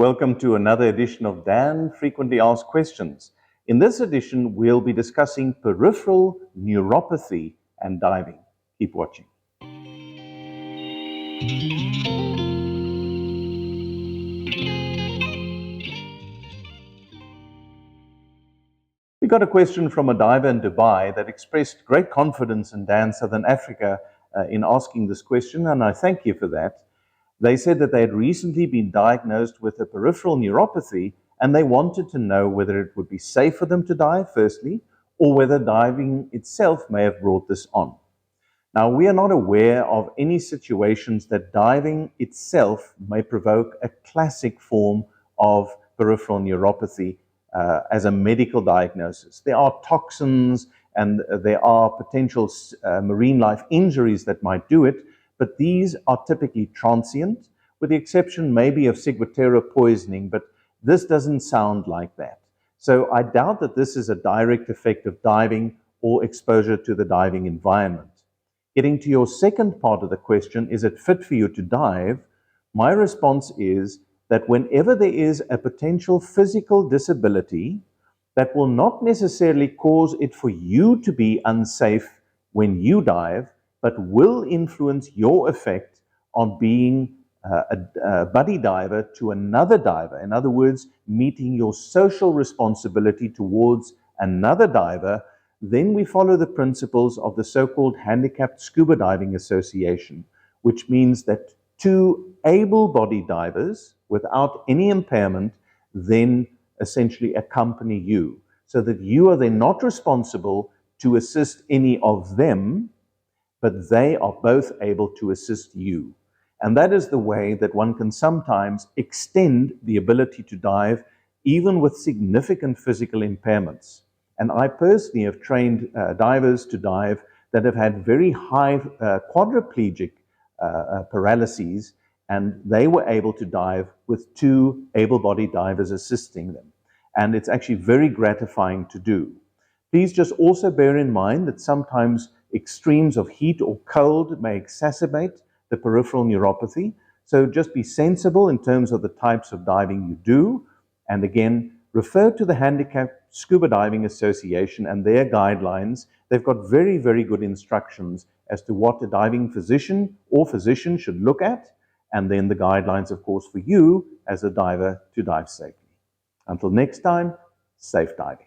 Welcome to another edition of Dan Frequently Asked Questions. In this edition, we'll be discussing peripheral neuropathy and diving. Keep watching. We got a question from a diver in Dubai that expressed great confidence in Dan Southern Africa in asking this question, and I thank you for that. They said that they had recently been diagnosed with a peripheral neuropathy and they wanted to know whether it would be safe for them to dive, firstly, or whether diving itself may have brought this on. Now, we are not aware of any situations that diving itself may provoke a classic form of peripheral neuropathy as a medical diagnosis. There are toxins and there are potential marine life injuries that might do it, but these are typically transient, with the exception maybe of ciguatera poisoning, but this doesn't sound like that. So I doubt that this is a direct effect of diving or exposure to the diving environment. Getting to your second part of the question, is it fit for you to dive? My response is that whenever there is a potential physical disability that will not necessarily cause it for you to be unsafe when you dive, but will influence your effect on being a buddy diver to another diver. In other words, meeting your social responsibility towards another diver, then we follow the principles of the so-called Handicapped Scuba Diving Association, which means that two able-bodied divers without any impairment then essentially accompany you, so that you are then not responsible to assist any of them, but they are both able to assist you. And that is the way that one can sometimes extend the ability to dive, even with significant physical impairments. And I personally have trained divers to dive that have had very high quadriplegic paralyses, and they were able to dive with two able-bodied divers assisting them. And it's actually very gratifying to do. Please just also bear in mind that sometimes extremes of heat or cold may exacerbate the peripheral neuropathy. So just be sensible in terms of the types of diving you do. And again, refer to the Handicapped Scuba Diving Association and their guidelines. They've got very, very good instructions as to what a diving physician or physician should look at, and then the guidelines, of course, for you as a diver to dive safely. Until next time, safe diving.